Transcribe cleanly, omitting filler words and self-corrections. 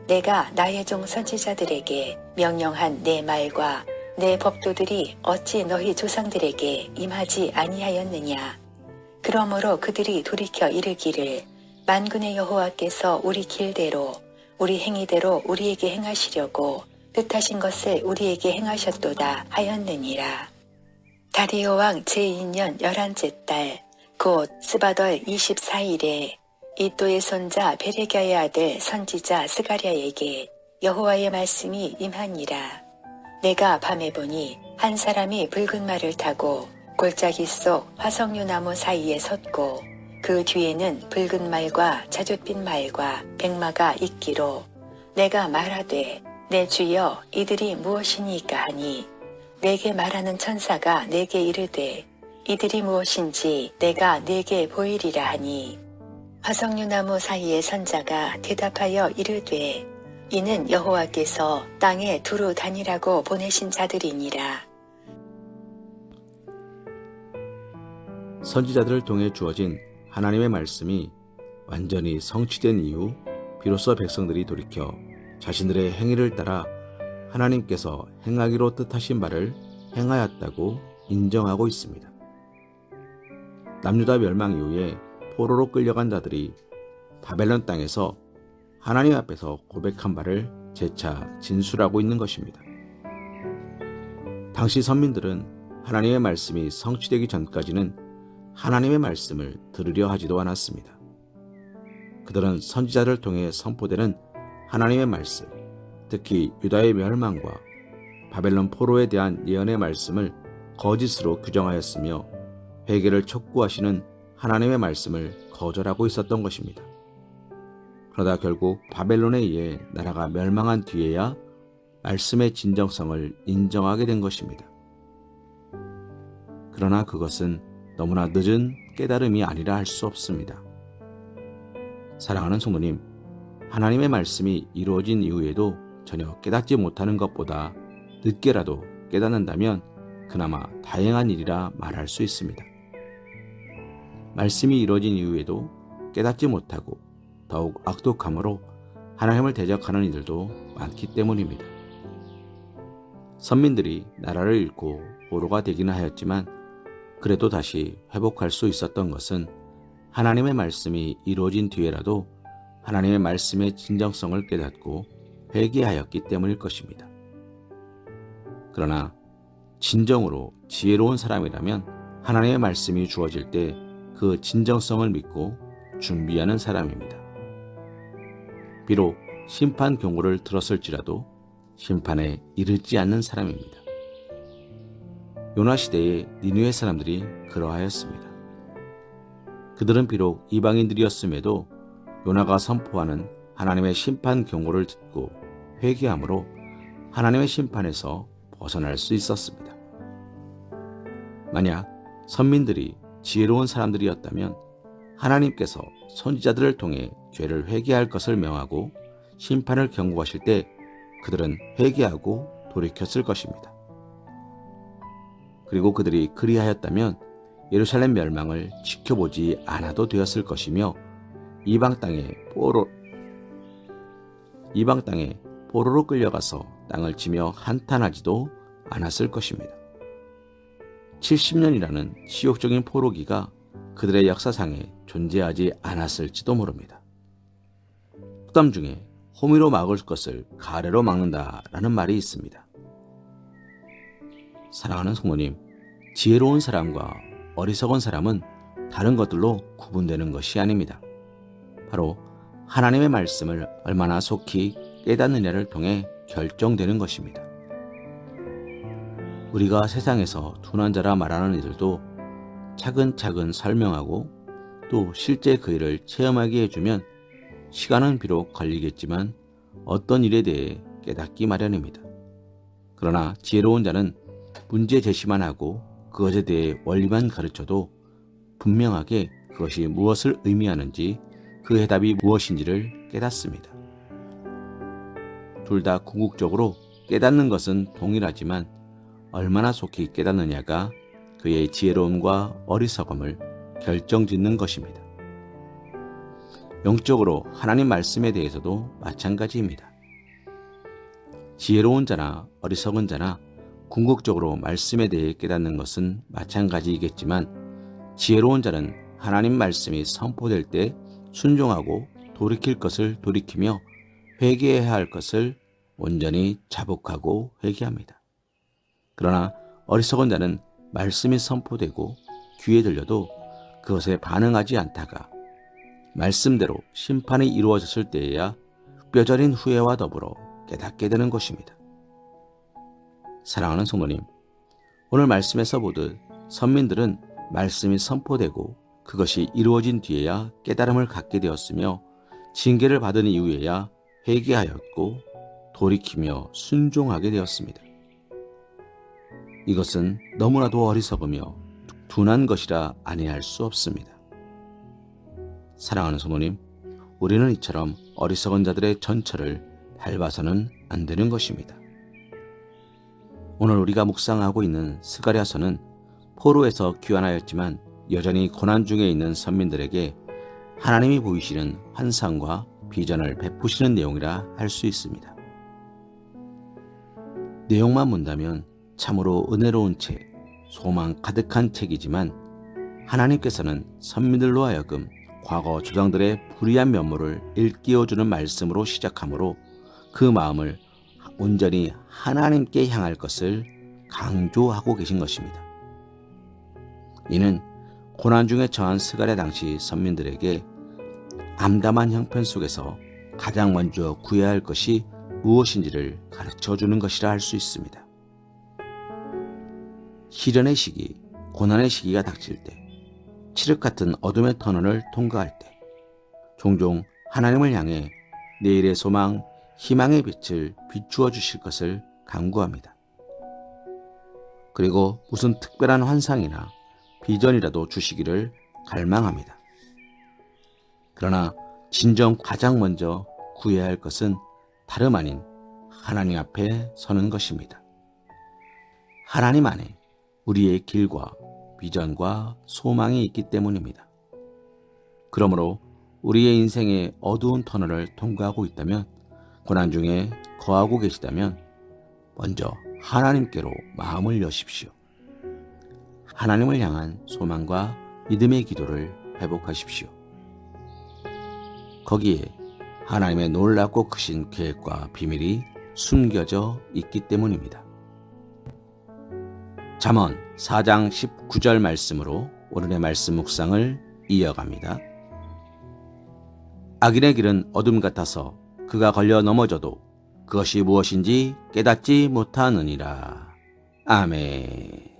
내가 나의 종 선지자들에게 명령한 내 말과 내 법도들이 어찌 너희 조상들에게 임하지 아니하였느냐. 그러므로 그들이 돌이켜 이르기를 만군의 여호와께서 우리 길대로 우리 행위대로 우리에게 행하시려고 뜻하신 것을 우리에게 행하셨도다 하였느니라. 다리오 왕 제2년 11째 달 곧 스바덜 24일에 이또의 손자 베레갸의 아들 선지자 스가랴에게 여호와의 말씀이 임하니라. 내가 밤에 보니 한 사람이 붉은 말을 타고 골짜기 속 화석류 나무 사이에 섰고 그 뒤에는 붉은 말과 자줏빛 말과 백마가 있기로 내가 말하되 내 주여 이들이 무엇이니까 하니 내게 말하는 천사가 내게 이르되 이들이 무엇인지 내가 내게 보이리라 하니 화석류 나무 사이의 선자가 대답하여 이르되 이는 여호와께서 땅에 두루 다니라고 보내신 자들이니라. 선지자들을 통해 주어진 하나님의 말씀이 완전히 성취된 이후 비로소 백성들이 돌이켜 자신들의 행위를 따라 하나님께서 행하기로 뜻하신 바를 행하였다고 인정하고 있습니다. 남유다 멸망 이후에 포로로 끌려간 자들이 바벨론 땅에서 하나님 앞에서 고백한 바를 재차 진술하고 있는 것입니다. 당시 선민들은 하나님의 말씀이 성취되기 전까지는 하나님의 말씀을 들으려 하지도 않았습니다. 그들은 선지자를 통해 선포되는 하나님의 말씀, 특히 유다의 멸망과 바벨론 포로에 대한 예언의 말씀을 거짓으로 규정하였으며 회개를 촉구하시는 하나님의 말씀을 거절하고 있었던 것입니다. 그러다 결국 바벨론에 의해 나라가 멸망한 뒤에야 말씀의 진정성을 인정하게 된 것입니다. 그러나 그것은 너무나 늦은 깨달음이 아니라 할 수 없습니다. 사랑하는 성도님, 하나님의 말씀이 이루어진 이후에도 전혀 깨닫지 못하는 것보다 늦게라도 깨닫는다면 그나마 다행한 일이라 말할 수 있습니다. 말씀이 이루어진 이후에도 깨닫지 못하고 더욱 악독함으로 하나님을 대적하는 이들도 많기 때문입니다. 선민들이 나라를 잃고 포로가 되기는 하였지만 그래도 다시 회복할 수 있었던 것은 하나님의 말씀이 이루어진 뒤에라도 하나님의 말씀의 진정성을 깨닫고 회개하였기 때문일 것입니다. 그러나 진정으로 지혜로운 사람이라면 하나님의 말씀이 주어질 때 그 진정성을 믿고 준비하는 사람입니다. 비록 심판 경고를 들었을지라도 심판에 이르지 않는 사람입니다. 요나 시대의 니느웨 사람들이 그러하였습니다. 그들은 비록 이방인들이었음에도 요나가 선포하는 하나님의 심판 경고를 듣고 회개함으로 하나님의 심판에서 벗어날 수 있었습니다. 만약 선민들이 지혜로운 사람들이었다면 하나님께서 선지자들을 통해 죄를 회개할 것을 명하고 심판을 경고하실 때 그들은 회개하고 돌이켰을 것입니다. 그리고 그들이 그리하였다면 예루살렘 멸망을 지켜보지 않아도 되었을 것이며 이방 땅에 포로로 끌려가서 땅을 치며 한탄하지도 않았을 것입니다. 70년이라는 치욕적인 포로기가 그들의 역사상에 존재하지 않았을지도 모릅니다. 후담 중에 호미로 막을 것을 가래로 막는다라는 말이 있습니다. 사랑하는 성도님, 지혜로운 사람과 어리석은 사람은 다른 것들로 구분되는 것이 아닙니다. 바로 하나님의 말씀을 얼마나 속히 깨닫느냐를 통해 결정되는 것입니다. 우리가 세상에서 둔한 자라 말하는 이들도 차근차근 설명하고 또 실제 그 일을 체험하게 해주면 시간은 비록 걸리겠지만 어떤 일에 대해 깨닫기 마련입니다. 그러나 지혜로운 자는 문제 제시만 하고 그것에 대해 원리만 가르쳐도 분명하게 그것이 무엇을 의미하는지 그 해답이 무엇인지를 깨닫습니다. 둘 다 궁극적으로 깨닫는 것은 동일하지만 얼마나 속히 깨닫느냐가 그의 지혜로움과 어리석음을 결정짓는 것입니다. 영적으로 하나님 말씀에 대해서도 마찬가지입니다. 지혜로운 자나 어리석은 자나 궁극적으로 말씀에 대해 깨닫는 것은 마찬가지이겠지만 지혜로운 자는 하나님 말씀이 선포될 때 순종하고 돌이킬 것을 돌이키며 회개해야 할 것을 온전히 자복하고 회개합니다. 그러나 어리석은 자는 말씀이 선포되고 귀에 들려도 그것에 반응하지 않다가 말씀대로 심판이 이루어졌을 때에야 뼈저린 후회와 더불어 깨닫게 되는 것입니다. 사랑하는 성도님, 오늘 말씀에서 보듯 선민들은 말씀이 선포되고 그것이 이루어진 뒤에야 깨달음을 갖게 되었으며 징계를 받은 이후에야 회개하였고 돌이키며 순종하게 되었습니다. 이것은 너무나도 어리석으며 둔한 것이라 아니할 수 없습니다. 사랑하는 성도님, 우리는 이처럼 어리석은 자들의 전철을 밟아서는 안 되는 것입니다. 오늘 우리가 묵상하고 있는 스가랴서는 포로에서 귀환하였지만 여전히 고난 중에 있는 선민들에게 하나님이 보이시는 환상과 비전을 베푸시는 내용이라 할 수 있습니다. 내용만 본다면 참으로 은혜로운 책, 소망 가득한 책이지만 하나님께서는 선민들로 하여금 과거 조상들의 불의한 면모를 일깨워주는 말씀으로 시작하므로 그 마음을 온전히 하나님께 향할 것을 강조하고 계신 것입니다. 이는 고난 중에 처한 스가랴 당시 선민들에게 암담한 형편 속에서 가장 먼저 구해야 할 것이 무엇인지를 가르쳐주는 것이라 할 수 있습니다. 시련의 시기, 고난의 시기가 닥칠 때, 칠흑 같은 어둠의 터널을 통과할 때 종종 하나님을 향해 내일의 소망, 희망의 빛을 비추어 주실 것을 간구합니다. 그리고 무슨 특별한 환상이나 비전이라도 주시기를 갈망합니다. 그러나 진정 가장 먼저 구해야 할 것은 다름 아닌 하나님 앞에 서는 것입니다. 하나님 안에 우리의 길과 비전과 소망이 있기 때문입니다. 그러므로 우리의 인생의 어두운 터널을 통과하고 있다면, 고난 중에 거하고 계시다면 먼저 하나님께로 마음을 여십시오. 하나님을 향한 소망과 믿음의 기도를 회복하십시오. 거기에 하나님의 놀랍고 크신 계획과 비밀이 숨겨져 있기 때문입니다. 잠언 4장 19절 말씀으로 오늘의 말씀 묵상을 이어갑니다. 악인의 길은 어둠 같아서 그가 걸려 넘어져도 그것이 무엇인지 깨닫지 못하느니라. 아멘.